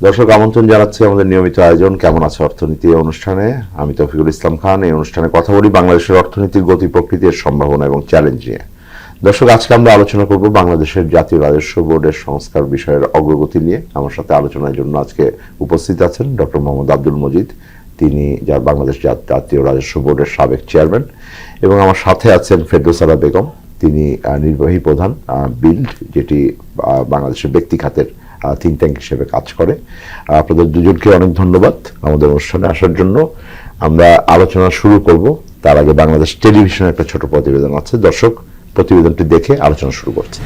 দর্শক আমন্ত্রণ জানাচ্ছি আমাদের নিয়মিত আয়োজন কেমন আছে অর্থনীতি অনুষ্ঠানে। আমি তৌফিকুল ইসলাম খান। এই অনুষ্ঠানে কথা বলি বাংলাদেশের অর্থনীতির গতি প্রকৃতির সম্ভাবনা এবং চ্যালেঞ্জ নিয়ে। দর্শক আজকে আমরা আলোচনা করব বাংলাদেশের জাতীয় রাজস্ব বোর্ডের সংস্কার বিষয়ের অগ্রগতি নিয়ে। আমার সাথে আলোচনার জন্য আজকে উপস্থিত আছেন ডক্টর মোহাম্মদ আব্দুল মজিদ, তিনি যার বাংলাদেশ জাতীয় রাজস্ব বোর্ডের সাবেক চেয়ারম্যান, এবং আমার সাথে আছেন ফেরদৌসারা বেগম, তিনি নির্বাহী প্রধান বিল্ড, যেটি বাংলাদেশের ব্যক্তি খাতের থিঙ্ক ট্যাঙ্ক হিসেবে কাজ করে। আপনাদের দুজনকে অনেক ধন্যবাদ আমাদের অনুষ্ঠানে আসার জন্য। আমরা আলোচনা শুরু করব, তার আগে বাংলাদেশ টেলিভিশনের একটা ছোট প্রতিবেদন আছে। দর্শক প্রতিবেদনটি দেখে আলোচনা শুরু করছে।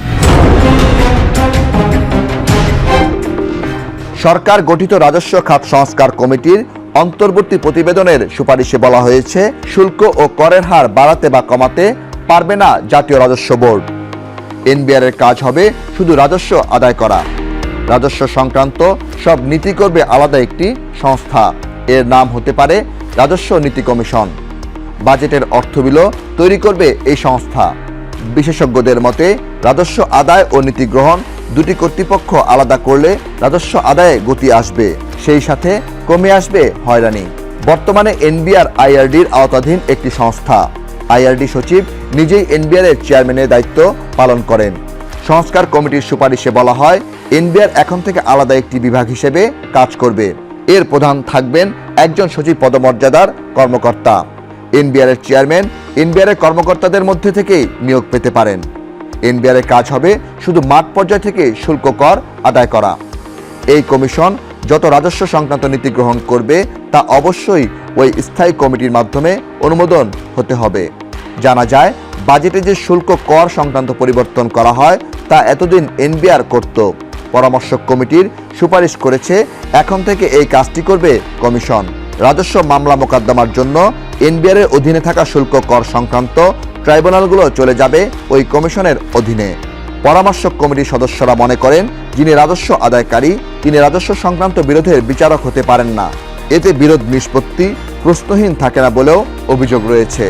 সরকার গঠিত রাজস্ব খাত সংস্কার কমিটির অন্তর্বর্তী প্রতিবেদনের সুপারিশে বলা হয়েছে, শুল্ক ও করের হার বাড়াতে বা কমাতে পারবে না জাতীয় রাজস্ব বোর্ড। এনবিআর এর কাজ হবে শুধু রাজস্ব আদায় করা। রাজস্ব সংক্রান্ত সব নীতি করবে আলাদা একটি সংস্থা। এর নাম হতে পারে রাজস্ব নীতি কমিশন। বাজেটের অর্থ বিল তৈরি করবে এই সংস্থা। বিশেষজ্ঞদের মতে রাজস্ব আদায় ও নীতি গ্রহণ দুটি কর্তৃপক্ষ আলাদা করলে রাজস্ব আদায়ে গতি আসবে, সেই সাথে কমে আসবে হয়রানি। বর্তমানে এনবিআর আইআরডির আওতাধীন একটি সংস্থা। আইআরডি সচিব নিজেই এনবিআর এর চেয়ারম্যানের দায়িত্ব পালন করেন। সংস্কার কমিটির সুপারিশে বলা হয়, এনবিআর এখন থেকে আলাদা একটি বিভাগ হিসেবে কাজ করবে। এর প্রধান থাকবেন একজন সচিব পদমর্যাদার কর্মকর্তা। এনবিআর এর চেয়ারম্যান এনবিআর এর কর্মকর্তাদের মধ্যে থেকেই নিয়োগ পেতে পারেন। এনবিআর এর কাজ হবে শুধু মাঠ পর্যায় থেকে শুল্ক কর আদায় করা। এই কমিশন যত রাজস্ব সংক্রান্ত নীতি গ্রহণ করবে তা অবশ্যই ওই স্থায়ী কমিটির মাধ্যমে অনুমোদন হতে হবে। জানা যায়, বাজেটে যে শুল্ক কর সংক্রান্ত পরিবর্তন করা হয় তা এতদিন এনবিআর করত। পরামর্শক কমিটির সুপারিশ করেছে, এখন থেকে এই কাজটি করবে কমিশন। রাজস্ব মামলা মোকদ্দমার জন্য এনবিআর এর অধীনে থাকা শুল্ক কর সংক্রান্ত ট্রাইব্যুনালগুলো চলে যাবে ওই কমিশনের অধীনে। পরামর্শক কমিটির সদস্যরা মনে করেন, যিনি রাজস্ব আদায়কারী তিনি রাজস্ব সংক্রান্ত বিরোধের বিচারক হতে পারেন না। এতে বিরোধ নিষ্পত্তি প্রশ্নহীন থাকে না বলেও অভিযোগ রয়েছে।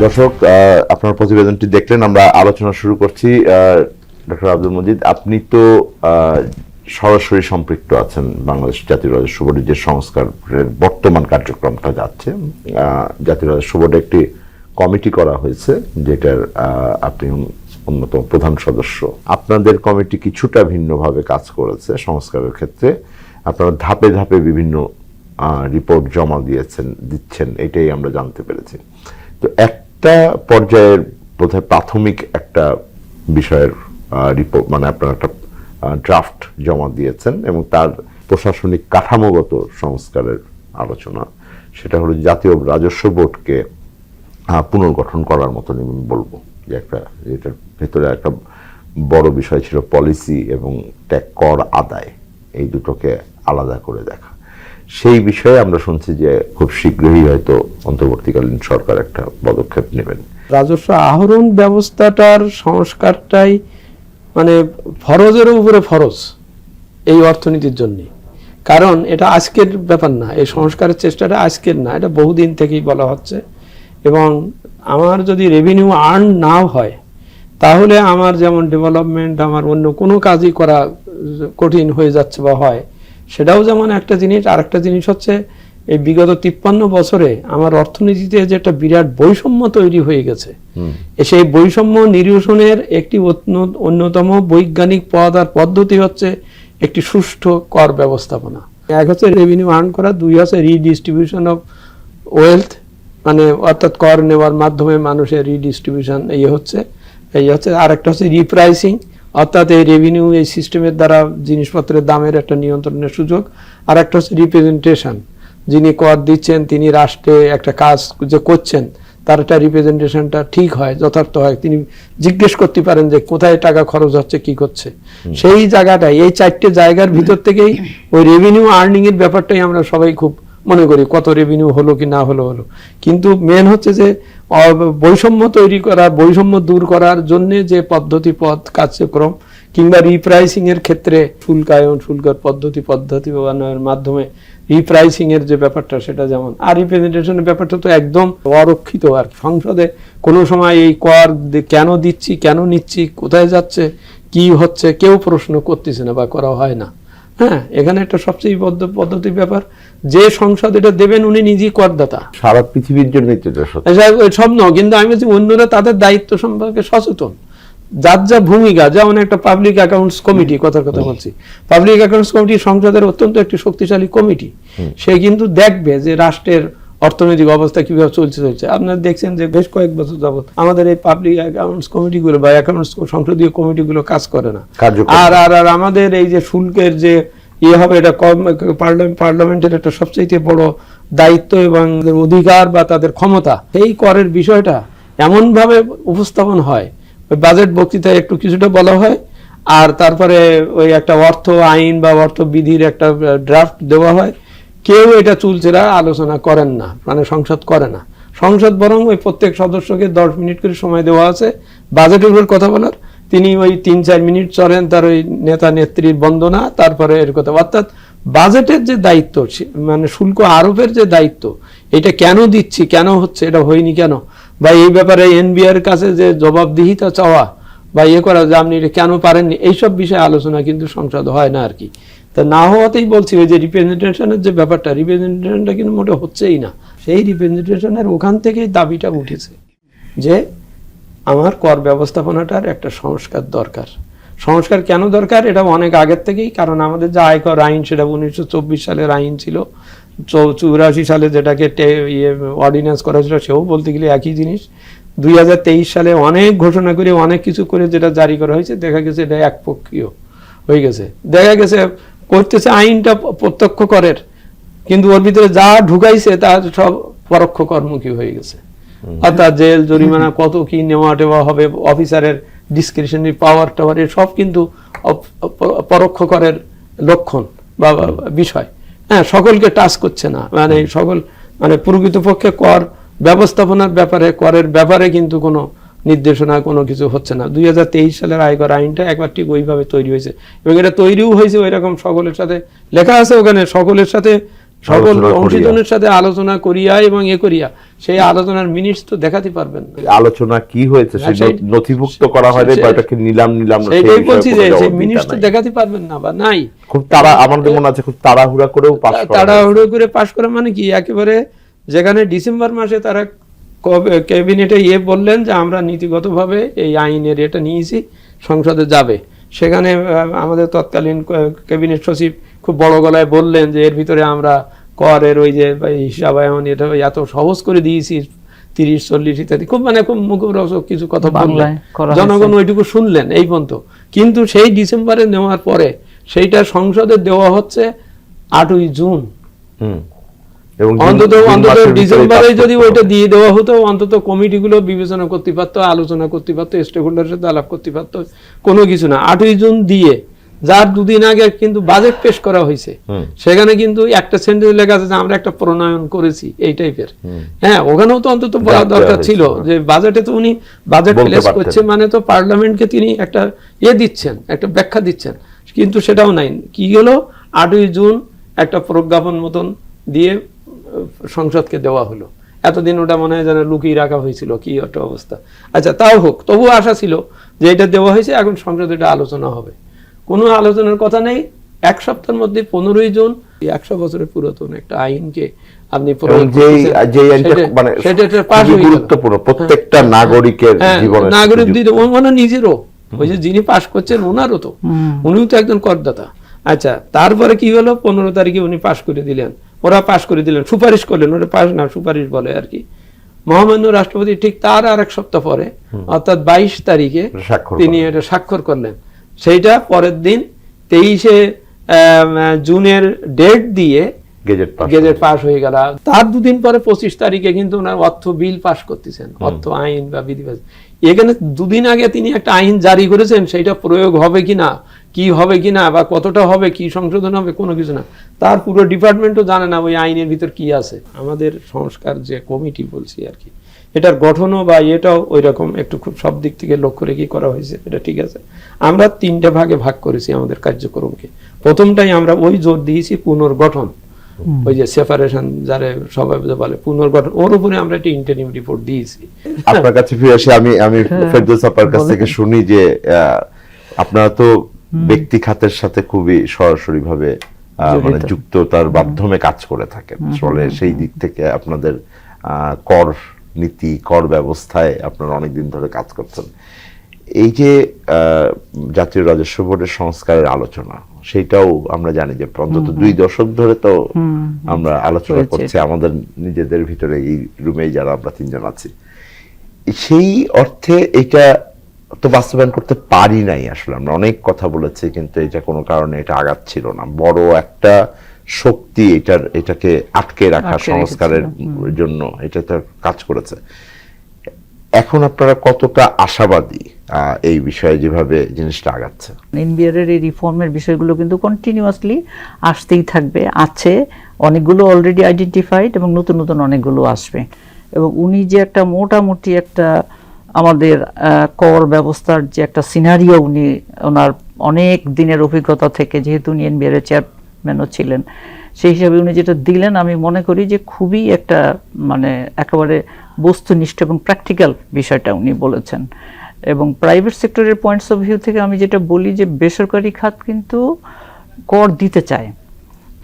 দর্শক আপনার প্রতিবেদনটি দেখলেন, আমরা আলোচনা শুরু করছি। ডক্টর আব্দুল মজিদ, আপনি তো সরাসরি সম্পৃক্ত আছেন বাংলাদেশ জাতীয় রাজস্ব বোর্ডের যে সংস্কারের বর্তমান কার্যক্রমটা যাচ্ছে। জাতীয় রাজস্ব বোর্ডে একটি কমিটি করা হয়েছে, যেটার আপনি অন্যতম প্রধান সদস্য। আপনাদের কমিটি কিছুটা ভিন্নভাবে কাজ করেছে সংস্কারের ক্ষেত্রে। আপনারা ধাপে ধাপে বিভিন্ন রিপোর্ট জমা দিচ্ছেন, এটাই আমরা জানতে পেরেছি। তো একটা পর্যায়ের বোধহয় প্রাথমিক একটা বিষয়ের রিপোর্ট, মানে আপনারা একটা ড্রাফট জমা দিয়েছেন এবং তার প্রশাসনিক কাঠামোগত সংস্কারের আলোচনা, সেটা হলো জাতীয় রাজস্ব বোর্ডকে পুনর্গঠন করার মতন আমি বলবো। যে একটা এটার ভেতরে একটা বড় বিষয় ছিল পলিসি এবং কর আদায়, এই দুটোকে আলাদা করে দেখা। সেই বিষয়ে আমরা শুনছি যে খুব শীঘ্রই হয়তো অন্তর্বর্তীকালীন সরকার একটা পদক্ষেপ নেবেন। রাজস্ব আহরণ ব্যবস্থাটার সংস্কারটাই মানে ফরজের উপরে ফরজ এই অর্থনীতির জন্য। কারণ এটা আজকের ব্যাপার না, এই সংস্কারের চেষ্টাটা আজকের না, এটা বহুদিন থেকেই বলা হচ্ছে। এবং আমার যদি রেভিনিউ আর্ন নাও হয়, তাহলে আমার যেমন ডেভেলপমেন্ট, আমার অন্য কোনো কাজই করা কঠিন হয়ে যাচ্ছে বা হয়, সেটাও যেমন একটা জিনিস। আর একটা জিনিস হচ্ছে, এই বিগত 53 বছরে আমার অর্থনীতিতে যে একটা বিরাট বৈষম্য তৈরি হয়ে গেছে, সেই বৈষম্য নিরসনের একটি অন্যতম বৈজ্ঞানিক পথ আর পদ্ধতি হচ্ছে একটি সুষ্ঠু কর ব্যবস্থাপনা। এক হচ্ছে রেভিনিউ আর্ন করা, দুই হচ্ছে রিডিস্ট্রিবিউশন অফ ওয়েলথ, মানে অর্থাৎ কর নেওয়ার মাধ্যমে মানুষের রিডিস্ট্রিবিউশন হচ্ছে। আর একটা হচ্ছে রিপ্রাইসিং, অর্থাৎ এই রেভিনিউ এই সিস্টেমের দ্বারা জিনিসপত্রের দামের একটা নিয়ন্ত্রণের সুযোগ। আর একটা হচ্ছে রিপ্রেজেন্টেশন, যিনি কর দিচ্ছেন তিনি রাষ্ট্রে একটা কাজ যে করছেন তার একটা রিপ্রেজেন্টেশনটা ঠিক হয়, যথার্থ হয়, তিনি জিজ্ঞেস করতে পারেন যে কোথায় টাকা খরচ হচ্ছে, কি করছে। সেই জায়গাটাই, এই চারটে জায়গার ভিতর থেকেই ওই রেভিনিউ আর্নিং এর ব্যাপারটাই আমরা সবাই খুব মনে করি, কত রেভিনিউ হলো কি না হলো। কিন্তু মেন হচ্ছে যে বৈষম্য তৈরি করা, বৈষম্য দূর করার জন্য যে পদ্ধতি, পথ, কার্যক্রম, কিংবা রিপ্রাইসিং এর ক্ষেত্রে শুল্কায়ন, শুল্কের পদ্ধতি বানানোর মাধ্যমে রিপ্রাইসিং এর যে ব্যাপারটা সেটা যেমন, আর রিপ্রেজেন্টেশনের ব্যাপারটা তো একদম অরক্ষিত। আর সংসদে কোনো সময় এই কর কেন দিচ্ছি, কেন নিচ্ছি, কোথায় যাচ্ছে, কি হচ্ছে কেউ প্রশ্ন করতেছে না বা করা হয় না। হ্যাঁ, এখানে একটা সবচেয়ে পদ্ধতির ব্যাপার, যে সংসদ এটা দেবেন উনি নিজেই করদাতা। সারা পৃথিবীর জন্য সব নয়, কিন্তু আমি বলছি অন্যরা তাদের দায়িত্ব সম্পর্কে সচেতন, যার যা ভূমিকা। যেমন একটা পাবলিক অ্যাকাউন্টস কমিটি, কথার কথা বলছি, পাবলিক অ্যাকাউন্টস কমিটি সংসদের অত্যন্ত একটি শক্তিশালী কমিটি। সে কিন্তু দেখবে যে রাষ্ট্রের অর্থনৈতিক অবস্থা কিভাবে চলছে। আপনারা দেখছেন যে বেশ কয়েক বছর যাবত আমাদের এই পাবলিক অ্যাকাউন্টস কমিটিগুলো বা অ্যাকাউন্টস সংসদীয় কমিটিগুলো কাজ করে না। আর আর আর আমাদের এই যে শুল্কের যে হবে, এটা পার্লামেন্টের একটা সবচেয়ে বড় দায়িত্ব এবং অধিকার বা তাদের ক্ষমতা। এই করের বিষয়টা এমন ভাবে উপস্থাপন হয়, ওই বাজেট বক্তৃতায় একটু কিছুটা বলা হয়, আর তারপরে ওই একটা অর্থ আইন বা অর্থ বিধির একটা ড্রাফট দেওয়া হয়। কেউ এটা চুলচেরা আলোচনা করেন না, মানে সংসদ করে না। সংসদ বরং ওই প্রত্যেক সদস্যকে 10 মিনিট করে সময় দেওয়া আছে বাজেটের উপর কথা বলার। তিনি ওই 3-4 মিনিট চলেন তার ওই নেতা নেত্রীর বন্দনা, তারপরে এর কথা। অর্থাৎ বাজেটের যে দায়িত্ব, মানে শুল্ক আরোপের যে দায়িত্ব, এটা কেন দিচ্ছি, কেন হচ্ছে, এটা হয়নি কেন, বা এই ব্যাপারে এনবিআর কাছে যে জবাবদিহিতা চাওয়া বা করা যে আপনি এটা কেন পারেননি, এইসব বিষয়ে আলোচনা কিন্তু সংসদ হয় না আর কি। তা না হওয়াতেই বলছি ওই যে রিপ্রেজেন্টেশনের যে ব্যাপারটা, রিপ্রেজেন্টেশনটা কিন্তু মোটে হচ্ছেই না। সেই রিপ্রেজেন্টেশনের ওখান থেকেই দাবিটা উঠেছে যে আমার কর ব্যবস্থাপনাটার একটা সংস্কার দরকার। সংস্কার কেন দরকার, এটা অনেক আগের থেকেই। কারণ আমাদের যে আয়কর আইন, সেটা 1924 সালের আইন ছিল। 84 সালে যেটাকে অর্ডিন্যান্স করা ছিল, সেও বলতে গেলে একই জিনিস। 2023 সালে অনেক ঘোষণা করে, অনেক কিছু করে যেটা জারি করা হয়েছে, দেখা গেছে এটা একপক্ষীয় হয়ে গেছে। দেখা গেছে করতেছে আইনটা প্রত্যক্ষ করের, কিন্তু ওর ভিতরে যা ঢুকাইছে তা সব পরোক্ষ করমুখী হয়ে গেছে। অর্থাৎ জেল, জরিমানা, কত কি নেওয়া টেওয়া হবে, অফিসারের ডিসক্রিশনারি পাওয়ার টাওয়ার, সব কিন্তু পরোক্ষ করের লক্ষণ বা বিষয়। হ্যাঁ, সকলকে টাচ করছে না, মানে সকল মানে প্রকৃতপক্ষে কর ব্যবস্থাপনার ব্যাপারে, করের ব্যাপারে কিন্তু কোনো নির্দেশনা, কোনো কিছু হচ্ছে না। 2023 সালের আয়কর আইনটা একবার ঠিক ওইভাবে তৈরি হয়েছে, এবং এটা তৈরিও হয়েছে ওই রকম সকলের সাথে লেখা আছে ওখানে, সকলের সাথে, সকল অংশীজনের সাথে আলোচনা করিয়া এবং করিয়া। সেই আলোচনার মিনিটস তো দেখাতে পারবেন না। আলোচনা কি হয়েছে সেটা নথিভুক্ত করা হয় না, বা এটাকে নিলাম সেটাই বলছি যে সেই মিনিটস তো দেখাতে পারবেন না বা নাই। খুব আমাদের মনে আছে খুব তাড়াহুড়া করেও পাস করা মানে কি, একেবারে যেখানে ডিসেম্বর মাসে তারা ক্যাবিনেটে বললেন যে আমরা নীতিগতভাবে এই আইনের এটা নিয়েছি, সংসদে যাবে, সেখানে আমাদের তৎকালীন ক্যাবিনেট সচিব খুব বড় গলায় বললেন যে এর ভিতরে আমরা করের ওই যে হিসাবায়ন এটা এত সহজ করে দিয়েছি, 30-40 ইত্যাদি, খুব মানে খুব মুখরোচক কিছু কথা বললেন, জনগণ ওইটুকু শুনলেন এই পর্যন্ত। কিন্তু সেই ডিসেম্বরে নেওয়ার পরে সেইটা সংসদে দেওয়া হচ্ছে 8ই জুন। অন্তত ডিসেম্বরে যদি ওইটা দিয়ে দেওয়া হতো, অন্তত কমিটিগুলো বিবেচনা করতে পারতো, আলোচনা করতে পারতো, স্টেক হোল্ডারের সাথে আলাপ করতে পারতো, কোনো কিছু না। 8ই জুন দিয়ে, যার 2 দিন আগে কিন্তু বাজেট পেশ করা হয়েছে, সেখানে কিন্তু একটা সেন্টেন্স লেখা আছে যে আমরা একটা প্রণয়ন করেছি, এই টাইপের। হ্যাঁ, ওখানেও তো অন্তত বলা দরকার ছিল যে বাজেটে তো উনি বাজেট প্লেস করছে, মানে তো পার্লামেন্টকে তিনি একটা দিচ্ছেন, একটা ব্যাখ্যা দিচ্ছেন, কিন্তু সেটাও নাই। কি হলো, 8ই জুন একটা প্রজ্ঞাপন মতন দিয়ে সংসদকে দেওয়া হলো। এতদিন ওটা মনে হয় যেন লুকিয়ে রাখা হয়েছিল, কি একটা অবস্থা। আচ্ছা, তাও হোক, তবুও আশা ছিল যে এটা দেওয়া হয়েছে, এখন সংসদে এটা আলোচনা হবে। কোনো আলোচনার কথা নেই। 1 সপ্তাহের মধ্যে 15ই জুন 100 বছরের পুরাতন একটা আইনকে আপনি প্রত্যেকটা নাগরিকের জীবনে, নাগরিক মানে নিজেরও, ওই যে যিনি পাশ করছেন ওনারও তো, উনিও তো একজন করদাতা। আচ্ছা, তারপরে কি হলো, 15 তারিখে উনি পাশ করে দিলেন, ওরা পাশ করে দিলেন, সুপারিশ করলেন, ওটা পাশ না সুপারিশ বলে আর কি। মহামান্য রাষ্ট্রপতি ঠিক তার আর 1 সপ্তাহ পরে, অর্থাৎ 22 তারিখে তিনি এটা স্বাক্ষর করলেন। সেইটা পরের দিন 23শে জুনের ডেট দিয়ে গেজেট পাস হয়ে গেল। তার 2 দিন পরে 25 তারিখে কিন্তু ওনার অর্থ বিল পাস করতেছেন, অর্থ আইন বা বিধি। এখানে 2 দিন আগে তিনি একটা আইন জারি করেছেন, সেইটা প্রয়োগ হবে কিনা, কি হবে কিনা, বা কতটা হবে, কি সংশোধন হবে, কোনো কিছু না। তার পুরো ডিপার্টমেন্টও জানে না ওই আইনের ভিতর কি আছে। আমাদের সংস্কার যে কমিটি বলছি আর কি, এটার গঠনও বা এটাও ওই রকম একটু খুব সব দিক থেকে লক্ষ্য রেখে করা হয়েছে, এটা ঠিক আছে। আমরা 3টে ভাগে ভাগ করেছি আমাদের কার্যক্রমকে। প্রথমটাই আমরা ওই জোর দিয়েছি পুনর্গঠন, ওই যে সেপারেশন যারা সবাই বলে পুনর্গঠন, ওর উপরে আমরা একটা ইন্টারিম রিপোর্ট দিয়েছি। আপনার কাছে ফিরে আসি, আমি ফেরদৌস আপার কাছ থেকে শুনি যে আপনারা তো ব্যক্তি খাতের সাথে খুবই সরাসরি ভাবে মানে যুক্ততার মাধ্যমে কাজ করে থাকেন। আসলে সেই দিক থেকে আপনাদের কর নীতি, কর ব্যবস্থায় আপনারা অনেকদিন ধরে কাজ করছেন। এই যে জাতীয় রাজস্ব বোর্ডের সংস্কারের আলোচনা, সেটাও আমরা জানি যে অন্তত 2 দশক ধরে তো আমরা আলোচনা করছি আমাদের নিজেদের ভিতরে, এই রুমেই যারা আমরা 3 জন আছি। সেই অর্থে এটা তো বাস্তবায়ন করতে পারি নাই। আসলে আমরা অনেক কথা বলেছি, কিন্তু এটা কোনো কারণে এটা আগাচ্ছিল না। বড় একটা শক্তি এটাকে আটকে রাখা সংস্কারের জন্য এটা তো কাজ করেছে। এখন আপনারা কতটা আশাবাদী এই বিষয়ে যেভাবে জিনিসটা আগাচ্ছে? এনবিআর এর এই রিফর্মের বিষয়গুলো কিন্তু কন্টিনিউয়াসলি আসতেই থাকবে, আছে অনেকগুলো অলরেডি আইডেন্টিফাইড এবং নতুন নতুন অনেকগুলো আসবে। এবং উনি যে একটা মোটামুটি একটা আমাদের কর ব্যবস্থার যে একটা সিনারিও, ওনার অনেক দিনের অভিজ্ঞতা থেকে, যেহেতু উনি এনবিআর এর চেয়ারম্যানও ছিলেন, সেই হিসাবে উনি যেটা দিলেন আমি মনে করি যে খুবই একটা মানে একেবারে বস্তুনিষ্ঠ এবং প্র্যাকটিক্যাল বিষয়টা উনি বলেছেন। এবং প্রাইভেট সেক্টরের পয়েন্টস অফ ভিউ থেকে আমি যেটা বলি যে বেসরকারি খাত কিন্তু কর দিতে চায়,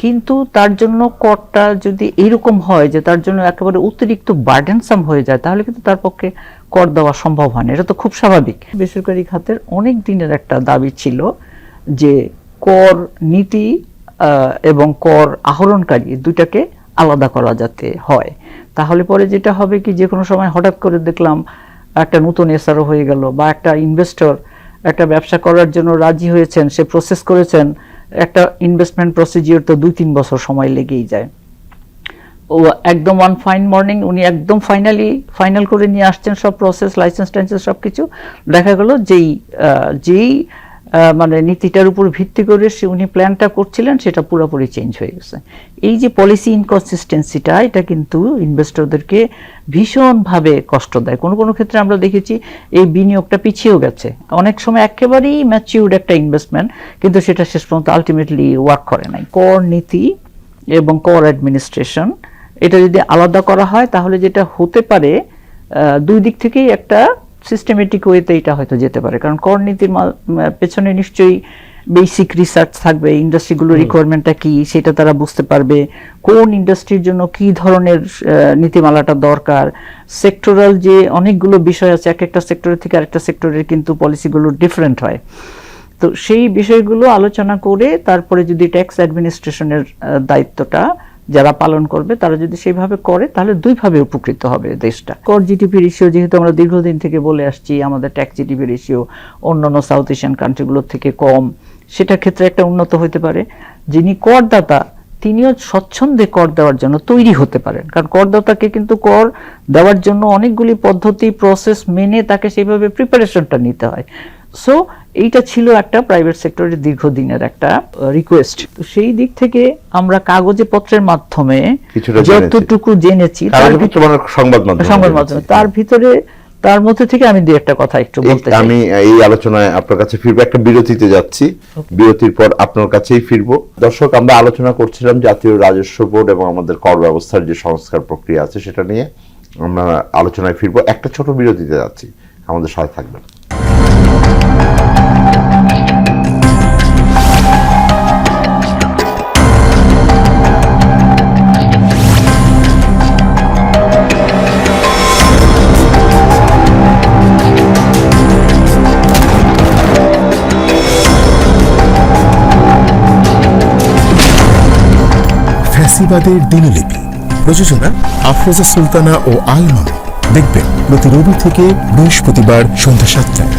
কিন্তু তার জন্য করটা যদি এইরকম হয় যে তার জন্য একেবারে অতিরিক্ত বার্ডেনসাম হয়ে যায়, তাহলে কিন্তু তার পক্ষে কর দেওয়া সম্ভব হয় না। এটা তো খুব স্বাভাবিক। বেসরকারি খাতের অনেক দিনের একটা দাবি ছিল যে কর নীতি এবং কর আহরণকারী দুটাকে আলাদা করা যাতে হয়। তাহলে পরে যেটা হবে কি, যে কোনো সময় হঠাৎ করে দেখলাম একটা নতুন এসআরও হয়ে গেল, বা একটা ইনভেস্টর একটা ব্যবসা করার জন্য রাজি হয়েছেন, সে প্রসেস করেছেন, একটা ইনভেস্টমেন্ট প্রসিজিওর তো 2-3 বছর সময় লেগেই যায়। ও একদম ওয়ান ফাইন মর্নিং উনি একদম ফাইনাল করে নিয়ে আসছেন সব প্রসেস, লাইসেন্স টাইসেন্স সব কিছু। দেখা গেল যেই মানে নীতিটার উপর ভিত্তি করে উনি প্ল্যানটা করছিলেন সেটা পুরোপুরি চেঞ্জ হয়ে গেছে। এই যে পলিসি ইনকনসিস্টেন্সিটা, এটা কিন্তু ইনভেস্টরদেরকে ভীষণভাবে কষ্ট দেয়। কোনো কোনো ক্ষেত্রে আমরা দেখেছি এই বিনিয়োগটা পিছিয়েও গেছে। অনেক সময় একেবারেই ম্যাচিউরড একটা ইনভেস্টমেন্ট, কিন্তু সেটা শেষ পর্যন্ত আলটিমেটলি ওয়ার্ক করে নাই। কর নীতি এবং কর অ্যাডমিনিস্ট্রেশন এটা যদি আলাদা করা হয়, তাহলে যেটা হতে পারে 2 দিক থেকেই একটা সিস্টেমেটিক ওয়েতে এটা হয়তো যেতে পারে। কারণ কর নীতির পেছনে নিশ্চয়ই বেসিক রিসার্চ থাকবে, ইন্ডাস্ট্রিগুলোর রিকোয়ারমেন্টটা কি সেটা তারা বুঝতে পারবে, কোন ইন্ডাস্ট্রির জন্য কি ধরনের নীতিমালাটা দরকার। সেক্টরাল যে অনেকগুলো বিষয় আছে, এক একটা সেক্টরের থেকে আরেকটা সেক্টরের কিন্তু পলিসিগুলো ডিফারেন্ট হয়। তো সেই বিষয়গুলো আলোচনা করে তারপরে যদি ট্যাক্স অ্যাডমিনিস্ট্রেশনের দায়িত্বটা যারা পালন করবে, তারা যদি সেইভাবে করে, তাহলে 2 ভাবে উপকৃত হবে দেশটা। কর জিডিপি রেশিও যেহেতু আমরা দীর্ঘদিন থেকে বলে আসছি, আমাদের ট্যাক্স জিডিপি রেশিও অন্যান্য সাউথ এশিয়ান কান্ট্রিগুলোর থেকে কম, সেটার ক্ষেত্রে একটা উন্নত হতে পারে। যিনি করদাতা তিনিও স্বচ্ছন্দে কর দেওয়ার জন্য তৈরি হতে পারেন, কারণ করদাতাকে কিন্তু কর দেওয়ার জন্য অনেকগুলি পদ্ধতি প্রসেস মেনে তাকে সেইভাবে প্রিপারেশনটা নিতে হয়। সো এইটা ছিল একটা প্রাইভেট সেক্টরের দীর্ঘদিনের একটা রিকোয়েস্ট। তো সেই দিক থেকে আমরা কাগজে পত্রের মাধ্যমে যতটুকু জেনেছি, সংবাদ মাধ্যমে তার মধ্যে থেকে আমি 2-1 কথা একটু বলতে চাই। আমি এই আলোচনায় আপনার কাছে ফিরবো, একটা বিরতিতে যাচ্ছি, বিরতির পর আপনার কাছেই ফিরবো। দর্শক, আমরা আলোচনা করছিলাম জাতীয় রাজস্ব বোর্ড এবং আমাদের কর ব্যবস্থার যে সংস্কার প্রক্রিয়া আছে সেটা নিয়ে আমরা আলোচনায় ফিরবো। একটা ছোট বিরতিতে যাচ্ছি, আমাদের সাথে থাকবেন। ফ্যাসিবাদের দিনলিপি, প্রযোজনা আফরোজা সুলতানা ও আলম। দেখবেন প্রতি রবি থেকে বৃহস্পতিবার সন্ধ্যা 7টায়।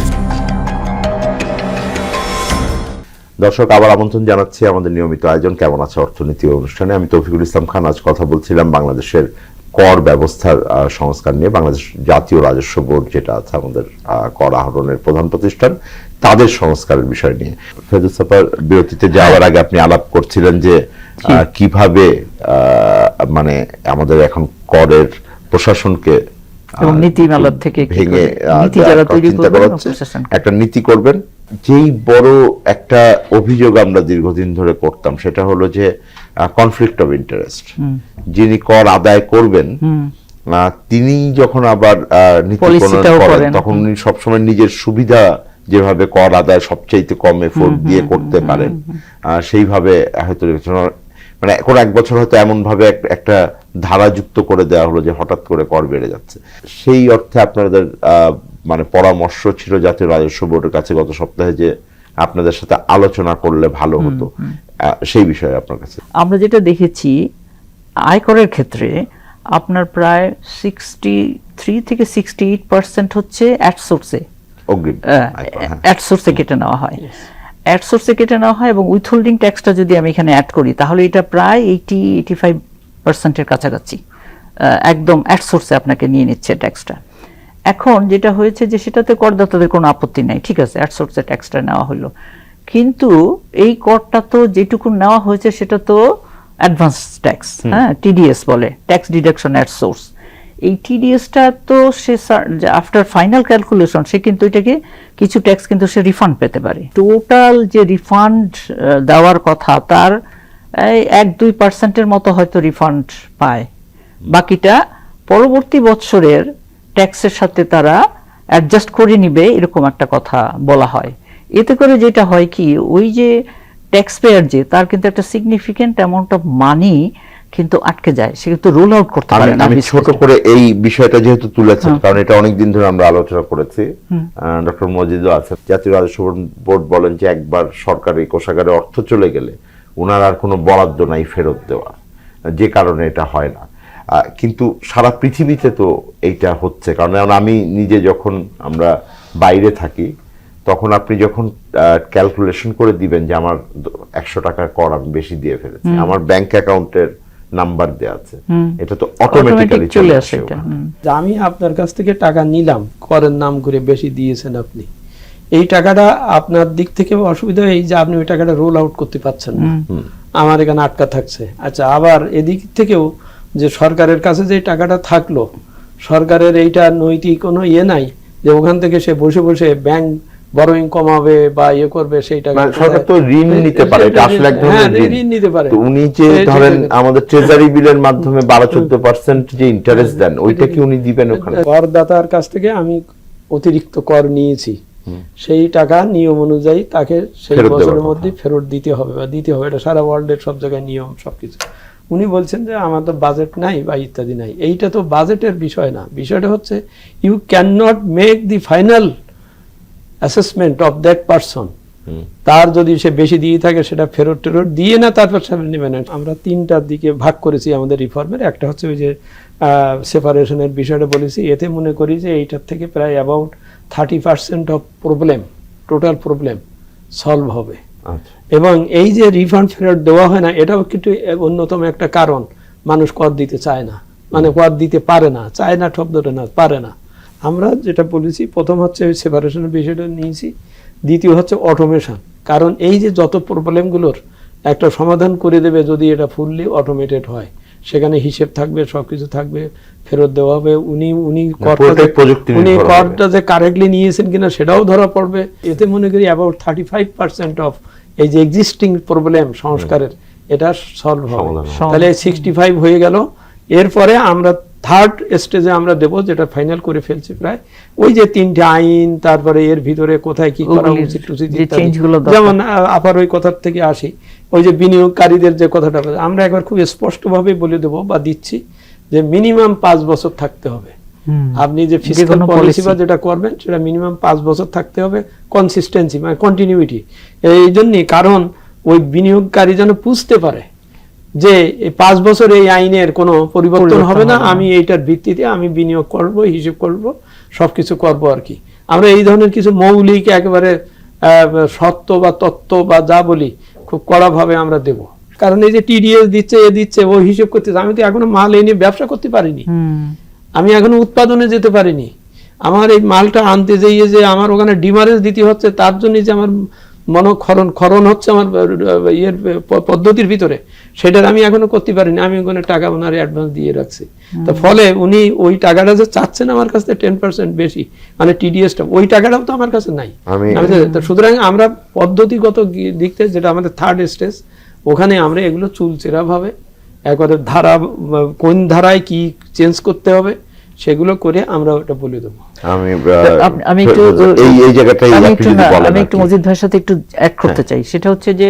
দর্শক, আবার আমন্ত্রণ জানাচ্ছি আমাদের নিয়মিত আয়োজন কেমন আছে অর্থনীতি অনুষ্ঠানে। আমি তৌফিকুল ইসলাম খান। আজ কথা বলছিলাম বাংলাদেশের কর ব্যবস্থার সংস্কার নিয়ে। বাংলাদেশ জাতীয় রাজস্ব বোর্ড যেটা আছে আমাদের কর আহরণের প্রধান প্রতিষ্ঠান, তাদের সংস্কারের বিষয় নিয়ে। ফেরদৌস আপা, বিরতিতে যাওয়ার আগে আপনি আলাপ করছিলেন যে কিভাবে মানে আমাদের এখন করের প্রশাসনকে এবং নীতিমালার থেকে কি ভেঙে করে নীতি যারা তৈরি চিন্তা করবেন করা এবং হচ্ছে। প্রশাসন একটা নীতি করবেন। যেই বড় একটা অভিযোগ আমরা দীর্ঘদিন ধরে করতাম সেটা হলো যে কনফ্লিক্ট অফ ইন্টারেস্ট। যিনি কর আদায় করবেন তিনি যখন আবার নীতি প্রণয়ন পলিসিটাও করেন করেন। তখন উনি সবসময় নিজের সুবিধা যেভাবে কর আদায় সবচাইতে কম এফোর্ট দিয়ে করতে পারেন সেইভাবে হয়তো মানে এখন এক বছর হয়তো এমন ভাবে একটা ধারা যুক্ত করে দেওয়া হলো যে হঠাৎ করে কর বেড়ে যাচ্ছে। সেই অর্থে আপনাদের মানে পরামর্শ ছিল জাতীয় রাজস্ব বোর্ডের কাছে গত সপ্তাহে যে আপনাদের সাথে আলোচনা করলে ভালো হতো, সেই বিষয়ে আপনার কাছে। আমরা যেটা দেখেছি আয়করের ক্ষেত্রে আপনার প্রায় 63 থেকে 68% হচ্ছে অ্যাডসোর্সে অগ্রিম অ্যাডসোর্সে কেটে নেওয়া হয়, অ্যাডসোর্সে কেটে নেওয়া হয়। এবং উইথহোল্ডিং ট্যাক্সটা যদি আমি এখানে অ্যাড করি তাহলে এটা প্রায় 85%-এর কাছাকাছি একদম অ্যাডসোর্সে আপনাকে নিয়ে নিচ্ছে ট্যাক্সটা। এখন যেটা হয়েছে যে সেটাতে করদাতাদের কোনো আপত্তি নাই, ঠিক আছে অ্যাডসোর্সে ট্যাক্সটা নেওয়া হলো, কিন্তু এই করটা তো যেটুকু নেওয়া হয়েছে সেটা তো অ্যাডভান্স ট্যাক্স, হ্যাঁ টিডিএস বলে, ট্যাক্স ডিডাকশন অ্যাট সোর্স। এই টিডিএসটা তো সে আফটার ফাইনাল ক্যালকুলেশন সে কিন্তু এটাকে কিছু ট্যাক্স কিন্তু সে রিফান্ড পেতে পারে। টোটাল যে রিফান্ড দেওয়ার কথা তার 1-2%-এর মতো হয়তো রিফান্ড পায়, বাকিটা পরবর্তী বছরের ট্যাক্সের সাথে তারা অ্যাডজাস্ট করে নিবে এরকম একটা কথা বলা হয়। এতে করে যেটা হয় কি ওই যে ট্যাক্স পেয়ার যে তার কিন্তু একটা সিগনিফিকেন্ট অ্যামাউন্ট অফ মানি কিন্তু আটকে যায়, সে কিন্তু রোল আউট করতে পারে না। আমি ছোট করে এই বিষয়টা যেহেতু তুলেছেন কারণ এটা অনেকদিন ধরে আমরা আলোচনা করেছি, ডক্টর মজিদও আছে, জাতীয় রাজস্ব বোর্ড বলেন যে একবার সরকারি কোষাগারে অর্থ চলে গেলে ওনার আর কোনো বরাদ্দ নাই ফেরত দেওয়া, যে কারণে এটা হয় না। কিন্তু সারা পৃথিবীতে তো এইটা হচ্ছে, কারণ আমি নিজে যখন আমরা বাইরে থাকি তখন আপনি যখন ক্যালকুলেশন করে দিবেন যে আমার 100 টাকার কর আমি বেশি দিয়ে ফেলেছি, আমার ব্যাংক অ্যাকাউন্টের নাম্বার দেয়া আছে, এটা তো অটোমেটিক্যালি চলে আসে। যে আমি আপনার কাছ থেকে টাকা নিলাম, করের নাম করে বেশি দিয়েছেন আপনি, এই টাকাটা আপনার দিক থেকে অসুবিধা এই যে আপনি ওই টাকাটা রোল আউট করতে পারছেন না, আমার এখানে আটকা থাকছে। আচ্ছা, আবার এদিক থেকেও যে সরকারের কাছে যে টাকাটা থাকলো, সরকারের এইটা নৈতিক কোনো ইয়ে নাই যে ওখান থেকে সে বসে বসে ব্যাংক বরোইং কমাবে বা ইয়ে করবে, সেই টাকা সরকার তো ঋণ নিতে পারে, এটা আসলে এক ধরনের ঋণ নিতে পারে। তো উনি যে ধরেন আমাদের ট্রেজারি বিলের মাধ্যমে 12-14% যে ইন্টারেস্ট দেন ওইটা কি উনি দিবেন ওখানে? করদাতার কাছ থেকে আমি অতিরিক্ত কর নিয়েছি, সেই টাকা নিয়ম অনুযায়ী তাকে সেই বছরের মধ্যে ফেরত দিতে হবে বা দিতে হবে, এটা সারা ওয়ার্ল্ডের সব জায়গায় নিয়ম সবকিছু। উনি বলছেন যে আমার তো বাজেট নাই বা ইত্যাদি নাই, এইটা তো বাজেটের বিষয় না, বিষয়টা হচ্ছে you can not make the final assessment of that person. তার যদি সে বেশি দিয়ে থাকে সেটা ফেরত টেরত দিয়ে না তারপর সে নেবে না। আমরা 3টার দিকে ভাগ করেছি আমাদের রিফর্মের। একটা হচ্ছে ওই যে সেপারেশনের বিষয়টা বলেছি, এতে মনে করি যে এইটার থেকে প্রায় about 30% of problem, total problem solve হবে। এবং এই যে রিফান্ড ফেরত দেওয়া হয় না, এটাও কিন্তু অন্যতম একটা কারণ মানুষ কর দিতে চায় না, মানে কর দিতে পারে না, চায় না শব্দটা না, পারে না। আমরা যেটা বলেছি প্রথম হচ্ছে ওই সেপারেশনের বিষয়টা নিয়েছি, দ্বিতীয় হচ্ছে অটোমেশন। কারণ এই যে যত প্রবলেমগুলোর একটা সমাধান করে দেবে যদি এটা ফুললি অটোমেটেড হয়, সেখানে হিসেব থাকবে, সবকিছু থাকবে, ফেরত দেওয়া হবে, উনি করটা যে কারেক্টলি নিয়েছেন কিনা সেটাও ধরা পড়বে। এতে মনে করি অ্যাবাউট 35% অফ এই যে এক্সিস্টিং প্রবলেম সংস্কারের এটা সলভ হবে। তাহলে 65 হয়ে গেল। এরপরে আমরা থার্ড স্টেজে আমরা দেব, যেটা ফাইনাল করে ফেলছি প্রায়, ওই যে 3টে আইন, তারপরে এর ভিতরে কোথায় কি করা উচিত, যেমন আবার ওই কথার থেকে আসি, ওই যে বিনিয়োগকারীদের যে কথাটা আমরা একবার খুব স্পষ্টভাবে বলে দেবো বা দিচ্ছি যে মিনিমাম 5 বছর থাকতে হবে। আপনি যে ফিসক্যাল পলিসি বা যেটা করবেন সেটা মিনিমাম 5 বছর থাকতে হবে, কনসিস্টেন্সি মানে কন্টিনিউইটি। এই জন্যই কারণ ওই বিনিয়োগকারী যেন বুঝতে পারে যে 5 বছর এই আইনের কোনো পরিবর্তন হবে না, আমি এইটার ভিত্তিতে আমি বিনিয়োগ করব, হিসেব করব, সবকিছু করব আর কি। আমরা এই ধরনের কিছু মৌলিক একেবারে সত্য বা তত্ত্ব বা যা বলি খুব কড়াভাবে আমরা দেব। কারণ এই যে টিডিএস দিচ্ছে, এ দিচ্ছে, ও হিসেব করতেছে, আমি তো এখনো মাল এনে ব্যবসা করতে পারিনি, আমি এখনো উৎপাদনে যেতে পারিনি, আমার এই মালটা আনতে যাইয়ে যে আমার ওখানে ডিমারেজ দিতে হচ্ছে, তার জন্য যে আমার খরণ হচ্ছে আমার ইয়ের পদ্ধতির ভিতরে, সেটার আমি এখনো করতে পারিনি, আমি ওখানে টাকা ওনার অ্যাডভান্স দিয়ে রাখছি। তো ফলে উনি ওই টাকাটা যে চাচ্ছেন আমার কাছ থেকে 10% বেশি, মানে টিডিএসটা, ওই টাকাটাও তো আমার কাছে নাই। তো সুতরাং আমরা পদ্ধতিগত দিক থেকে, যেটা আমাদের থার্ড স্টেজ, ওখানে আমরা এগুলো চুলচেরা ভাবে একবারে কোন ধারায় কি চেঞ্জ করতে হবে সেগুলো করে আমরা ওটা বলে দেবো। আমি একটু মজিদ ভাইয়ের সাথে একটু অ্যাড করতে চাই। সেটা হচ্ছে যে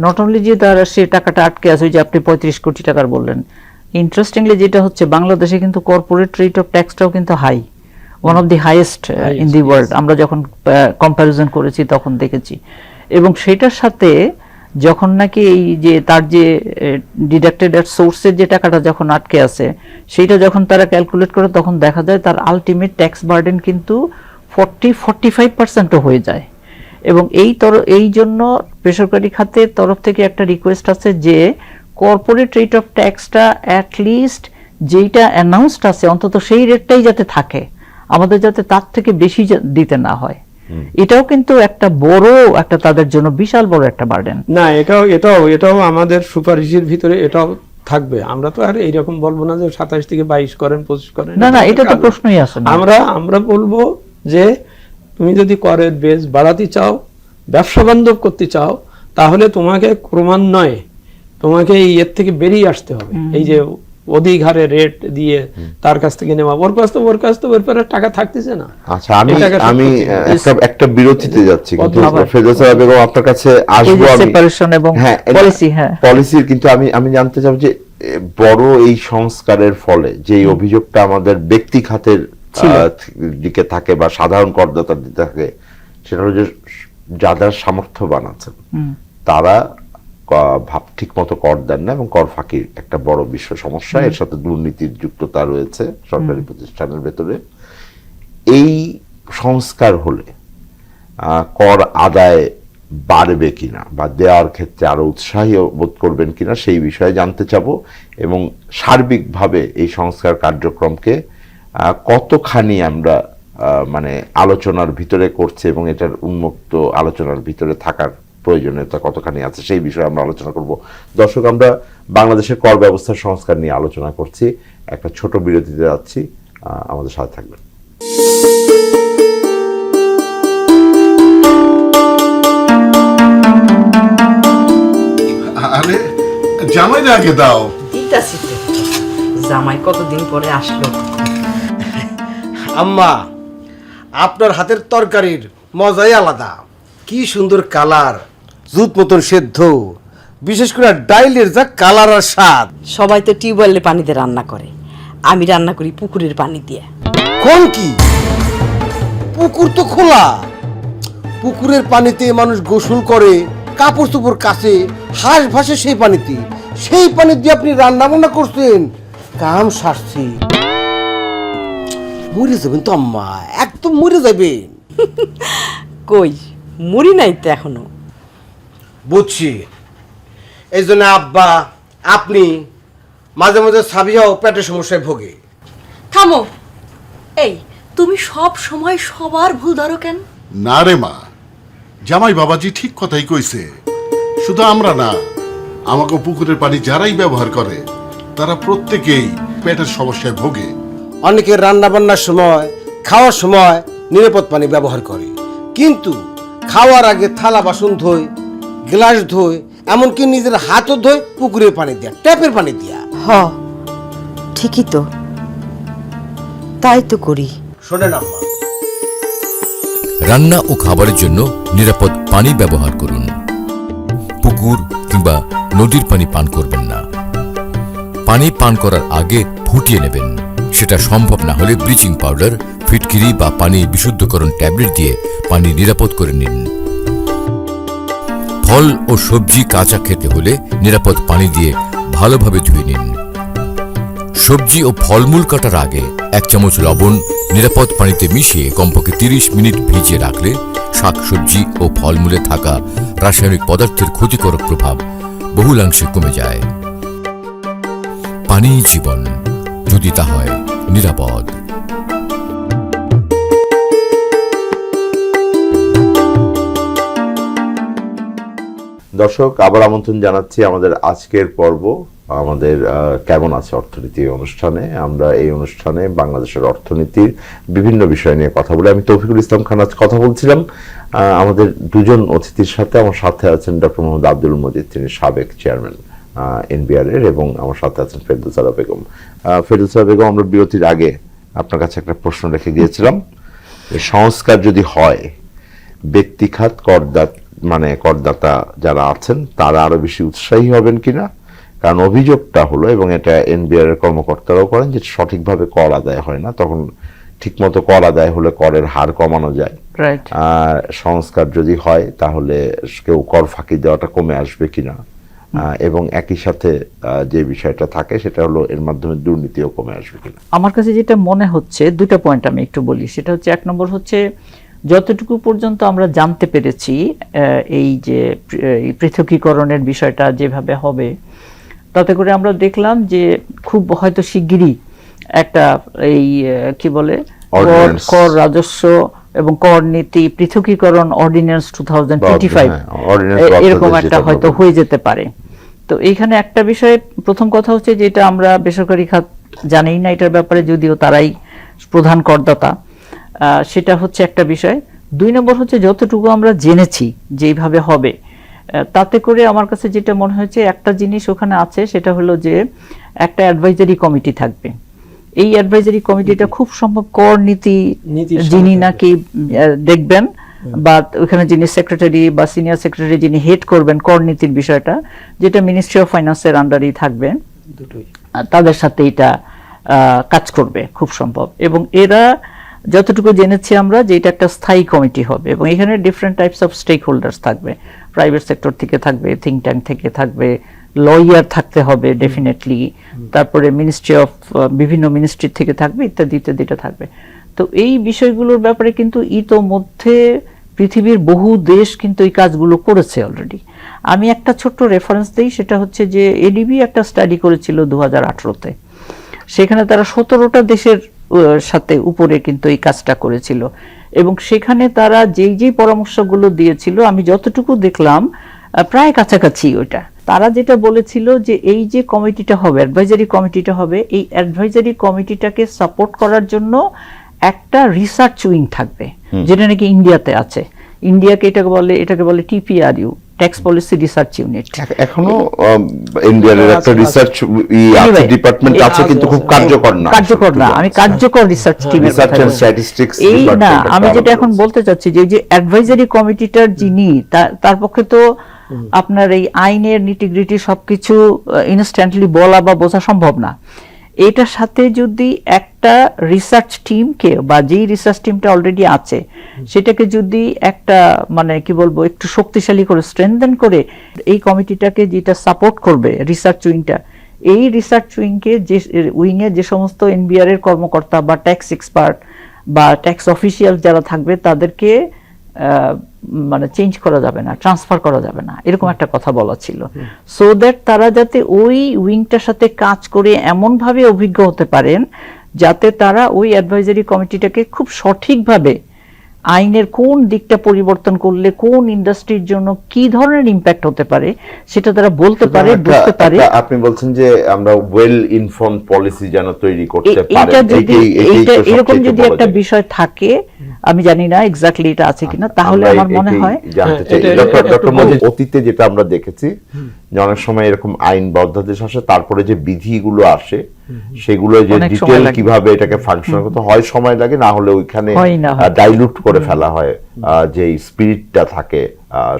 নট অনলি যে তার সে টাকাটা আটকে আছে, যে আপনি 35 কোটি টাকার বললেন, ইন্টারেস্টিংলি যেটা হচ্ছে বাংলাদেশে কিন্তু কর্পোরেট রেট অফ ট্যাক্সটাও কিন্তু high, one of the highest in the world. আমরা যখন কম্প্যারিজন করেছি তখন দেখেছি। এবং সেটার সাথে যখন নাকি এই যে তার যে ডিডাক্টেড এট সোর্সের যে টাকাটা যখন আটকে আছে, সেইটা যখন তারা ক্যালকুলেট করে তখন দেখা যায় তার আলটিমেট ট্যাক্স বার্ডেন কিন্তু 40-45% হয়ে যায়। এবং এই জন্য বেসরকারি খাতের তরফ থেকে একটা রিকোয়েস্ট আছে যে কর্পোরেট রেট অফ ট্যাক্সটা অ্যাটলিস্ট যেইটা অ্যানাউন্সড আছে অন্তত সেই রেটটাই যাতে থাকে, আমাদের যাতে তার থেকে বেশি দিতে না হয়। এটাও কিন্তু একটা বড় একটা তাদের জন্য বিশাল বড় একটা বার্ডেন। না, এটাও আমাদের সুপারিশের ভিতরে এটাও থাকবে। আমরা তো আর এইরকম বলবো না যে 27 থেকে 22 করেন, 25 করেন, না, এটা তো প্রশ্নই আসে না। আমরা বলবো যে তুমি যদি করের বেস বাড়াতে চাও, ব্যবসা বান্ধব করতে চাও, তাহলে তোমাকে ক্রমান্বয়ে তোমাকে এর থেকে বেরিয়ে আসতে হবে। এই যে অধিক হারে রেট দিয়ে তার কাছ থেকে নেওয়া, ওর কাছ তো ওর পরে টাকা থাকতেছে না। আচ্ছা, আমি একটা বিরতিতে যাচ্ছি, কিন্তু ফেরদৌসা বেগম আপনার কাছে আসবো। সেপারেশন এবং পলিসির কিন্তু আমি জানতে চাই যে বড় এই সংস্কারের ফলে যে অভিযোগটা আমাদের ব্যক্তি খাতের দিকে থাকে বা সাধারণ করদাতার দিকে থাকে, সেটা হলো যে যারা সামর্থ্যবান আছেন তারা ঠিক মতো কর দেন না, এবং কর ফাঁকির একটা বড় বিষয় সমস্যা, এর সাথে দুর্নীতির যুক্ততা রয়েছে সরকারি প্রতিষ্ঠানের ভেতরে। এই সংস্কার হলে কর আদায় বাড়বে কিনা বা দেওয়ার ক্ষেত্রে আরো উৎসাহী বোধ করবেন কিনা সেই বিষয়ে জানতে চাবো, এবং সার্বিকভাবে এই সংস্কার কার্যক্রমকে কতখানি আমরা মানে আলোচনার ভিতরে করছে এবং এটার উন্মুক্ত আলোচনার ভিতরে থাকার প্রয়োজনীয়তা কতখানি আছে সেই বিষয়ে আমরা আলোচনা করব। দর্শক, আমরা বাংলাদেশের কর ব্যবস্থার সংস্কার নিয়ে আলোচনা করছি। একটা ছোট বিরতিতে যাচ্ছি, আমাদের সাথে থাকবেন। আরে জামাই আগে দাও। জামাই কতদিন পরে আসলো। আম্মা, আপনার হাতের তরকারির মজাই আলাদা। কি সুন্দর কালার, জুত মতন সেদ্ধ, বিশেষ করে ডাইলের যা কালার আর স্বাদ। সবাই তো টিউবওয়েলের পানিতে রান্না করে, আমি রান্না করি পুকুরের পানি দিয়ে। কোন কি? পুকুর তো খোলা, পুকুরের পানিতে মানুষ গোসল করে, কাপড় চোপড় কাচে, হাঁস ভাসে সেই পানিতে। সেই পানি দিয়ে আপনি রান্না বান্না করছেন, কাম সারছি। মরে যাবেন তো আম্মা, একদম মরে যাবেন। কই মুড়ি নাই তো এখনো। বুঝছি, এই জন্য আব্বা আপনি মাঝে মাঝে সাবিয়াও পেটের সমস্যায় ভোগে। থামো, এই তুমি সব সময় সবার ভুল ধরো কেন? না রে মা, জামাই বাবাজি ঠিক কথাই কইছে। শুধু আমরা না, আমাকে পুকুরের পানি যারাই ব্যবহার করে তারা প্রত্যেকেই পেটের সমস্যায় ভোগে। অনেকে রান্না বান্নার সময়, খাওয়ার সময় নিরাপদ পানি ব্যবহার করে, কিন্তু খাওয়ার আগে থালা বাসন ধোয়, গ্লাস ধোয়, এমনকি নিজের হাতও ধোয় পুকুরের পানি দিয়া, ট্যাপের পানি দিয়া। হ, ঠিকই তো, তাই তো করি। শোনেন আম্মা, রান্না ও খাবারের জন্য নিরাপদ পানি ব্যবহার করুন। পুকুর কিংবা নদীর পানি পান করবেন না। পানি পান করার আগে ফুটিয়ে নেবেন। সেটা সম্ভব না হলে ব্লিচিং পাউডার, ফিটকিরি বা পানি বিশুদ্ধকরণ ট্যাবলেট দিয়ে পানি নিরাপদ করে নিন। ফল ও সবজি কাঁচা খেতে হলে নিরাপদ পানি দিয়ে ভালোভাবে ধুয়ে নিন। সবজি ও ফলমূল কাটার আগে 1 চামচ লবণ নিরাপদ পানিতে মিশিয়ে কমপক্ষে 30 মিনিট ভিজিয়ে রাখলে শাকসবজি ও ফলমূলে থাকা রাসায়নিক পদার্থের ক্ষতিকারক প্রভাব বহুলাংশে কমে যায়। পানি জীবন, যদি তা হয় নিরাপদ। দর্শক, আবার আমন্ত্রণ জানাচ্ছি আমাদের আজকের পর্ব, আমাদের কেমন আছে অর্থনীতি অনুষ্ঠানে। আমরা এই অনুষ্ঠানে বাংলাদেশের অর্থনীতির বিভিন্ন বিষয় নিয়ে কথা বলি। আমি তৌফিকুল ইসলাম খান আজ কথা বলছিলাম আমাদের দুজন অতিথির সাথে। আমার সাথে আছেন ডক্টর মোহাম্মদ আব্দুল মজিদ, তিনি সাবেক চেয়ারম্যান এনবিআর এর, এবং আমার সাথে আছেন ফেরদৌসা বেগম। ফেরদৌসা বেগম, আমরা বিরতির আগে আপনার কাছে একটা প্রশ্ন রেখে গিয়েছিলাম, সংস্কার যদি হয় ব্যক্তিখাত করদাতা যারা আছেন তারা আরো বেশি উৎসাহী হবেন কিনা? কারণ অভিযোগটা হলো, এবং এটা এনবিআর এর কর্মকর্তারাও করেন, যে সঠিকভাবে কর আদায় হয় না। তখন ঠিকমতো কর আদায় হলে করের হার কমানো যায়। সংস্কার যদি হয় তাহলে কেউ কর ফাঁকি দেওয়াটা কমে আসবে কিনা, এবং একই সাথে যে বিষয়টা থাকে সেটা হলো এর মাধ্যমে দুর্নীতিও কমে আসবে কিনা। আমার কাছে যেটা মনে হচ্ছে, দুটো পয়েন্ট আমি একটু বলি। সেটা হচ্ছে, এক নম্বর হচ্ছে, যতটুকু পর্যন্ত আমরা জানতে পেরেছি এই যে পৃথকীকরণের বিষয়টা যেভাবে হবে, তাতে করে আমরা দেখলাম যে খুব হয়তো শিগগিরই একটা এই কি বলে কর রাজস্ব এবং কর নীতি পৃথকীকরণ অর্ডিন্যান্স 2025 এরকম একটা হয়তো হয়ে যেতে পারে। তো এইখানে একটা বিষয়, প্রথম কথা হচ্ছে যেটা আমরা বেসরকারি খাত জানি না এটার ব্যাপারে, যদিও তারাই প্রধান করদাতা, সেটা হচ্ছে একটা বিষয়। দুই নম্বর হচ্ছে, যতটুকু আমরা জেনেছি যেইভাবে হবে, তাতে করে আমার কাছে যেটা মনে হয়েছে একটা জিনিস ওখানে আছে, সেটা হলো যে একটা অ্যাডভাইজারি কমিটি থাকবে। এই অ্যাডভাইজারি কমিটিটা খুব সম্ভব কর নীতি যিনি নাকি দেখবেন, বা ওখানে যিনি সেক্রেটারি বা সিনিয়র সেক্রেটারি যিনি হেড করবেন কর নীতির বিষয়টা, যেটা মিনিস্ট্রি অফ ফাইন্যান্সের আন্ডারেই থাকবে, তাদের সাথে এটা কাজ করবে খুব সম্ভব। এবং এরা যতটুকু জেনেছি আমরা যে এটা একটা স্থায়ী কমিটি হবে, এবং এখানে different types of stakeholders থাকবে, প্রাইভেট সেক্টর থেকে থাকবে, থিঙ্ক ট্যাঙ্ক থেকে থাকবে, লয়ার থাকতে হবে ডেফিনেটলি, তারপরে মিনিস্ট্রি অফ বিভিন্ন মিনিস্ট্রি থেকে থাকবে, ইত্যাদি ইত্যাদিটা থাকবে। তো এই বিষয়গুলোর ব্যাপারে কিন্তু ইতোমধ্যে পৃথিবীর বহু দেশ কিন্তু এই কাজগুলো করেছে অলরেডি। আমি একটা ছোট্ট রেফারেন্স দিই, সেটা হচ্ছে যে এডিবি একটা স্টাডি করেছিল 2018-তে। সেখানে তারা 17টা দেশের সাথে উপরে কিন্তু এই কাজটা করেছিল, এবং সেখানে তারা যেই পরামর্শগুলো দিয়েছিল আমি যতটুকু দেখলাম প্রায় কাছাকাছি ওইটা। তারা যেটা বলেছিল যে এই যে কমিটিটা হবে, অ্যাডভাইজারি কমিটিটা হবে, এই অ্যাডভাইজারি কমিটিটাকে সাপোর্ট করার জন্য একটা রিসার্চ উইং থাকবে, যেটা নাকি ইন্ডিয়াতে আছে। ইন্ডিয়াকে এটাকে বলে টিপিআরইউ, ট্যাক্স পলিসি রিসার্চ ইউনিট। এখনো ইন্ডিয়ার একটা রিসার্চ ডিপার্টমেন্ট আছে, কিন্তু খুব কার্যকর না। আমি কার্যকর রিসার্চ টিমের কথা বলছি। এই না, আমি যেটা এখন বলতে চাচ্ছি যে অ্যাডভাইজারি কমিটিটার যিনি, তার পক্ষে তো আপনার এই আইনের নিটিগ্রিটি সবকিছু ইনস্ট্যান্টলি বলা বা বোঝা সম্ভব না। এটার সাথে যদি একটা রিসার্চ টিমকে, বা যেই রিসার্চ টিমটা অলরেডি আছে সেটাকে যদি একটা মানে কি বলবো একটু শক্তিশালী করে স্ট্রেনথেন করে এই কমিটিটাকে যেটা সাপোর্ট করবে রিসার্চ উইংটা, এই রিসার্চ উইংয়ে যে সমস্ত এনবিআর এর কর্মকর্তা বা ট্যাক্স এক্সপার্ট বা ট্যাক্স অফিসিয়াল যারা থাকবে তাদেরকে মানে চেঞ্জ করা যাবে না, ট্রান্সফার করা যাবে না, এরকম একটা কথা বলা ছিল। সো দ্যাট তারা যাতে ওই উইংটার সাথে কাজ করে এমন ভাবে অভিজ্ঞ হতে পারেন যাতে তারা ওই অ্যাডভাইজারি কমিটিটাকে খুব সঠিকভাবে আইনের কোন দিকটা পরিবর্তন করলে কোন ইন্ডাস্ট্রির জন্য কি ধরনের ইম্প্যাক্ট হতে পারে সেটা তারা বলতে পারে, বুঝতে পারে। আপনি বলছেন যে আমরা ওয়েল ইনফর্মড পলিসি যেন তৈরি করতে পারি, এরকম যদি একটা বিষয় থাকে, আমি জানি না এক্স্যাক্টলি এটা আছে কিনা, তাহলে আমার মনে হয় জানতে চাই। ডক্টর মজিদ, অতীতে যেটা আমরা দেখেছি যে অনেক সময় এরকম আইন বা অধ্যাদেশ আসে, তারপরে যে বিধিগুলো আসে সেগুলো যে ডিটেইল কিভাবে এটাকে ফাংশন করতে হয় সময় লাগে, না হলে ওইখানে ডাইলুট করে ফেলা হয় যে স্পিরিটটা থাকে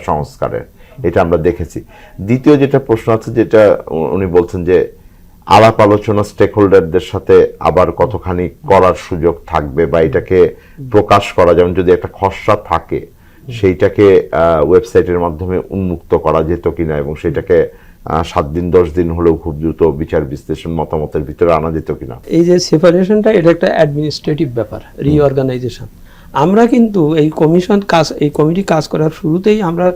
সংস্কারের, এটা আমরা দেখেছি। দ্বিতীয় যেটা প্রশ্ন আছে, যেটা উনি বলছেন যে আলাপ আলোচনা স্টেক হোল্ডারদের সাথে আবার কতখানি করার সুযোগ থাকবে, বা এটাকে প্রকাশ করা, যেমন যদি একটা খসড়া থাকে সেইটাকে ওয়েবসাইটের মাধ্যমে উন্মুক্ত করা যেত কিনা, এবং সেটাকে 7 দিন 10 দিন হলেও খুব দ্রুত বিচার বিশ্লেষণ মতামতের ভিতরে আনা যেত কিনা। এই যে সেপারেশনটা, এটা একটা অ্যাডমিনিস্ট্রেটিভ ব্যাপার, রিঅর্গানাইজেশন। আমরা কিন্তু এই কমিটি কাজ করার শুরুতেই আমরা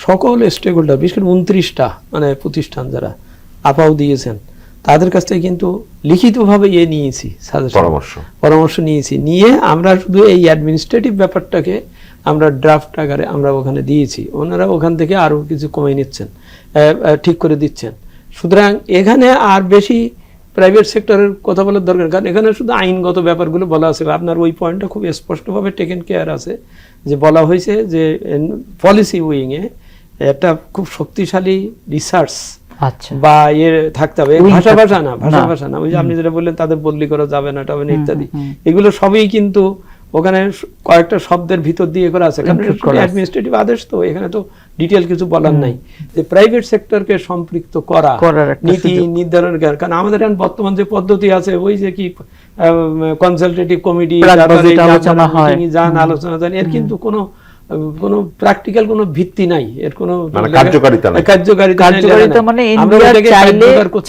সকল স্টেক হোল্ডার, বিশেষ করে 29টা মানে প্রতিষ্ঠান যারা আপাও দিয়েছেন, তাদের কাছ থেকে কিন্তু লিখিতভাবে নিয়েছি, পরামর্শ নিয়েছি। নিয়ে আমরা শুধু এই অ্যাডমিনিস্ট্রেটিভ ব্যাপারটাকে আমরা ড্রাফট আকারে আমরা ওখানে দিয়েছি, ওনারা ওখান থেকে আরও কিছু কমিয়ে নিচ্ছেন, ঠিক করে দিচ্ছেন। সুতরাং এখানে আর বেশি প্রাইভেট সেক্টরের কথা বলার দরকার, কারণ এখানে শুধু আইনগত ব্যাপারগুলো বলা আছে। আপনার ওই পয়েন্টটা খুব স্পষ্টভাবে টেকেন কেয়ার আছে, যে বলা হয়েছে যে পলিসি উইংয়ে একটা খুব শক্তিশালী রিসার্চ আচ্ছা বা ইয়ে থাকতে হবে, Wing ভাষা না। ভাষা না, ওই যে আপনি যেটা বললেন তাদের বদলি করা যাবে না টাবে না ইত্যাদি, এগুলো সবই কিন্তু ওখানে কয়েকটা শব্দের ভিতর দিয়ে করা আছে, কারণ অ্যাডমিনিস্ট্রেটিভ আদেশ তো, এখানে তো ডিটেল কিছু বলার নাই। যে প্রাইভেট সেক্টরকে সম্পৃক্ত করার একটা নীতি নির্ধারণ, কারণ আমাদের এখন বর্তমান যে পদ্ধতি আছে ওই যে কি কনসালটেটিভ কমিটি আলোচনা হয়, আলোচনা জান, এর কিন্তু কোনো প্র্যাকটিক্যাল কোনো ভিত্তি নাই, এর কোনো কার্যকারিতা মানে এনবিআর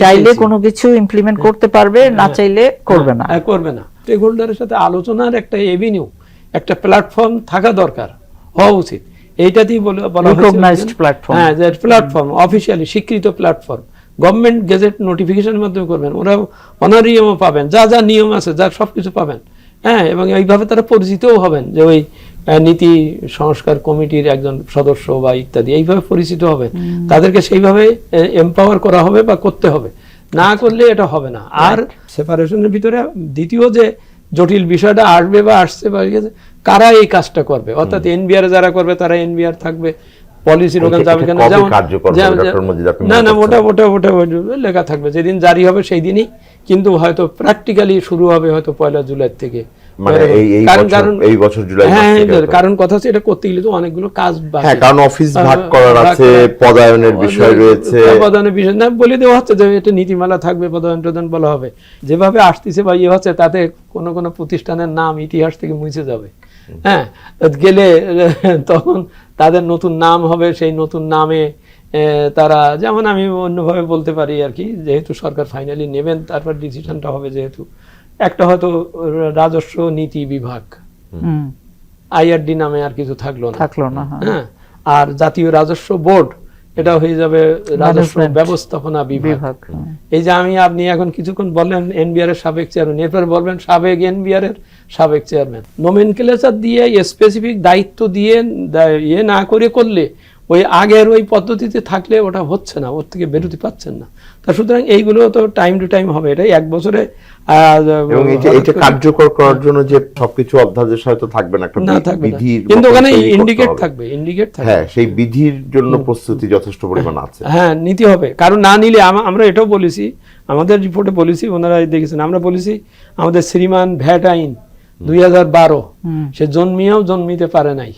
চাইলে কোনো কিছু ইমপ্লিমেন্ট করতে পারবে, না চাইলে করবে না। স্টেক হোল্ডারের সাথে আলোচনার একটা এভিনিউ, একটা প্ল্যাটফর্ম থাকা দরকার, হওয়া উচিত। এইটাতেই বলা রিকগনাইজড প্ল্যাটফর্ম, হ্যাঁ, যে প্ল্যাটফর্ম অফিসিয়ালি স্বীকৃত প্ল্যাটফর্ম, গভর্নমেন্ট গেজেট নোটিফিকেশনের মাধ্যমে করবেন, ওরা অনারিয়ামও পাবেন, যা যা নিয়ম আছে যা সবকিছু পাবেন, হ্যাঁ, এবং এইভাবে তারা পরিচিতও হবেন যে ওই নীতি সংস্কার কমিটির একজন সদস্য বা ইত্যাদি, এইভাবে পরিচিত হবে, তাদেরকে সেইভাবে এম্পাওয়ার করা হবে বা করতে হবে, না করলে এটা হবে না। আর সেপারেশনের ভিতরে দ্বিতীয় যে জটিল বিষয়টা আসবে বা আসছে বা কারা এই কাজটা করবে, অর্থাৎ এনবিআর যারা করবে তারা এনবিআর থাকবে, পলিসির ওখানে যাবে কেন, না না ওটা লেখা থাকবে, যেদিন জারি হবে সেই দিনই, কিন্তু হয়তো প্র্যাকটিক্যালি শুরু হবে হয়তো 1 জুলাই থেকে, কারণ কথা হচ্ছে এটা করতে গেলে তো অনেকগুলো কাজ, কারণ অফিস ভাগ করার আছে, পদায়নের বিষয় রয়েছে, পদায়নের বিষয় না বলে দেওয়া হচ্ছে যে এটা নীতিমালা থাকবে, পদায়ন টদায়ন বলা হবে, যেভাবে আসতেছে বা ইয়ে হচ্ছে তাতে কোনো কোনো প্রতিষ্ঠানের নাম ইতিহাস থেকে মুছে যাবে, হ্যাঁ, গেলে তখন তাদের নতুন নাম হবে, সেই নতুন নামে তারা, যেমন আমি অন্যভাবে বলতে পারি আর কি, যেহেতু সরকার ফাইনালি নেবেন তারপর ডিসিশনটা হবে, যেহেতু একটা হয়তো রাজস্ব নীতি বিভাগ, আইআরডি নামে আর কিছু থাকলো না, হ্যাঁ, আর জাতীয় রাজস্ব বোর্ড এটা হয়ে যাবে রাজস্ব ব্যবস্থাপনা বিভাগ। এই যে আপনি এখন কিছুক্ষণ বললেন এনবিআর এর সাবেক চেয়ারম্যান, এরপর বলবেন সাবেক এনবিআর এর সাবেক চেয়ারম্যান, নোমেনক্লেচার দিয়ে স্পেসিফিক দায়িত্ব দিয়ে ইয়ে না করলে ওই আগের ওই পদ্ধতিতে থাকলে ওটা হচ্ছে না, ওর থেকে বেরোতে পারছেন না। তা সুতরাং এইগুলো তো টাইম টু টাইম হবে, এটাই 1 বছরে। এবং এটা কার্যকর করার জন্য যে সবকিছু অধ্যাদেশ হয়তো থাকবে না, একটা বিধি, কিন্তু ওখানে ইন্ডিকেট থাকবে, হ্যাঁ, সেই বিধির জন্য প্রস্তুতি যথেষ্ট পরিমাণ আছে, হ্যাঁ, নিতে হবে। কারণ না নিলে আমরা এটাও বলেছি, আমাদের রিপোর্টে বলেছি, ওনারা দেখেছেন, আমরা বলেছি আমাদের শ্রীমান ভ্যাট আইন 2012 সে জন্মিতে পারে নাই,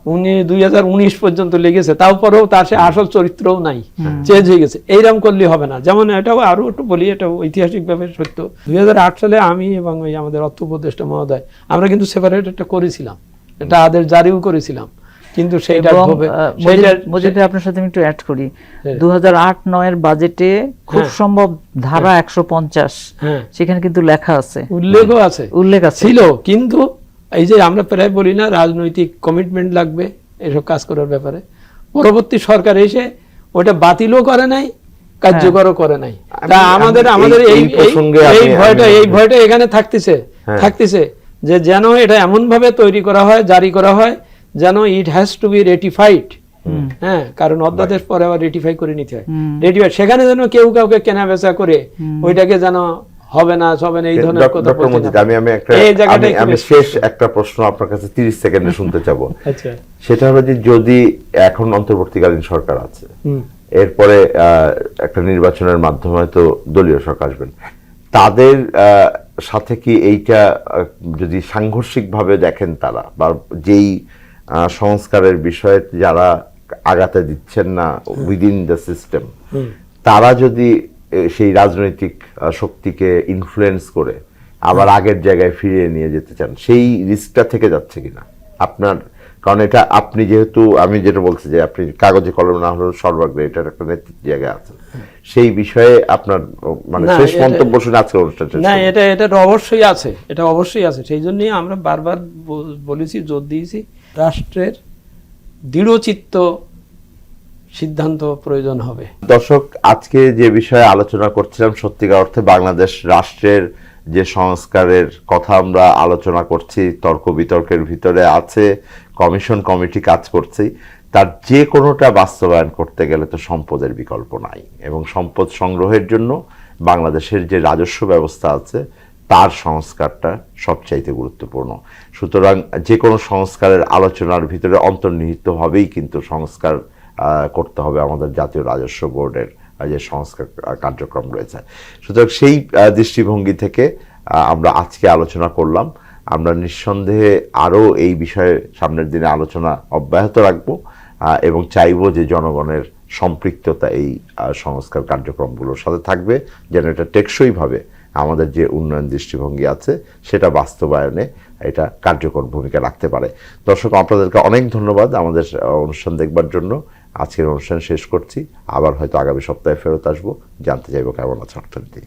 উনি 2019 পর্যন্ত লেগেছে, তারপরেও তার সে আসল চরিত্রও নাই, চেঞ্জ হয়ে গেছে। এইরকম করলে হবে না। যেমন এটাও আরো একটু বলি, এটা ঐতিহাসিক ভাবে সত্য, 2008 সালে আমি এবং ওই আমাদের অর্থ উপদেষ্টা মহোদয় আমরা কিন্তু সেপারেট একটা করেছিলাম, এটা আদেশ জারিও করেছিলাম, কিন্তু সেইটা আপনার সাথে আমি একটু অ্যাড করি, 2008-09 এর বাজেটে খুব সম্ভব ধারা 150 সেখানে কিন্তু লেখা আছে, উল্লেখ ছিল, কিন্তু এই যে আমরা প্রায় বলি না রাজনৈতিক কমিটমেন্ট লাগবে এসব কাজ করার ব্যাপারে, পরবর্তী সরকার এসে ওটা বাতিলও করে নাই, কার্যকরও করে নাই। তা আমাদের এই ভয়টা এখানে থাকতেছে যে যেন এটা এমন ভাবে তৈরি করা হয়, জারি করা হয়, যেন ইট হ্যাজ টু বি রেটিফাইড, হ্যাঁ, কারণ অধ্যাদেশ পরে আবার রেটিফাই করে নিতে হয়, রেটিফাই, সেখানে যেন কেউ কাউকে কেনা বেচা করে ওইটাকে যেন হবে না এই ধরনের কথা বলতে। আমি শেষ একটা প্রশ্ন আপনার কাছে 30 সেকেন্ডে শুনতে চাবো। আচ্ছা, সেটা হলো যে যদি এখন অন্তর্বর্তীকালীন সরকার আছে, এরপরে একটা নির্বাচনের মাধ্যমে হয়তো দলীয় সরকার আসবেন, তাদের সাথে কি এইটা যদি সাংঘর্ষিক ভাবে দেখেন তারা, বা যেই সংস্কারের বিষয়ে যারা আগাতে দিচ্ছেন না উইদিন দ্য সিস্টেম, তারা যদি সেই রাজনৈতিক শক্তিকে ইনফ্লুয়েন্স করে আবার আগের জায়গায় ফিরিয়ে নিয়ে যেতে চান, সেই রিস্কটা থেকে যাচ্ছে কিনা আপনার? কারণ এটা আপনি যেহেতু, আমি যেটা বলছি যে আপনি কাগজে কলমে না হলেও সর্বাগ্রে এটার একটা নেতৃত্ব জায়গায় আছেন, সেই বিষয়ে আপনার মানে শেষ মন্তব্য শুনে আজকের অনুষ্ঠানটা। না, এটা অবশ্যই আছে, এটা অবশ্যই আছে। সেই জন্যই আমরা বারবার বলেছি, জোর দিয়েছি, রাষ্ট্রের দৃঢ়চিত্ত সিদ্ধান্ত প্রয়োজন হবে। দর্শক, আজকে যে বিষয়ে আলোচনা করছিলাম, সত্যিকার অর্থে বাংলাদেশ রাষ্ট্রের যে সংস্কারের কথা আমরা আলোচনা করছি, তর্ক বিতর্কের ভিতরে আছে, কমিশন কমিটি কাজ করছে, তার যে কোনোটা বাস্তবায়ন করতে গেলে তো সম্পদের বিকল্প নাই, এবং সম্পদ সংগ্রহের জন্য বাংলাদেশের যে রাজস্ব ব্যবস্থা আছে তার সংস্কারটা সবচাইতে গুরুত্বপূর্ণ। সুতরাং যে কোনো সংস্কারের আলোচনার ভিতরে অন্তর্নিহিতভাবেই কিন্তু সংস্কার করতে হবে আমাদের জাতীয় রাজস্ব বোর্ডের যে সংস্কার কার্যক্রম রয়েছে। সুতরাং সেই দৃষ্টিভঙ্গি থেকে আমরা আজকে আলোচনা করলাম। আমরা নিঃসন্দেহে আরও এই বিষয়ে সামনের দিনে আলোচনা অব্যাহত রাখবো এবং চাইবো যে জনগণের সম্পৃক্ততা এই সংস্কার কার্যক্রমগুলোর সাথে থাকবে, যেন এটা টেকসইভাবে আমাদের যে উন্নয়ন দৃষ্টিভঙ্গি আছে সেটা বাস্তবায়নে এটা কার্যকর ভূমিকা রাখতে পারে। দর্শক, আপনাদেরকে অনেক ধন্যবাদ আমাদের অনুষ্ঠান দেখবার জন্য। আজকের অনুষ্ঠান শেষ করছি, আবার হয়তো আগামী সপ্তাহে ফেরত আসবো, জানতে চাইবো কেমন আছে অর্থনীতি।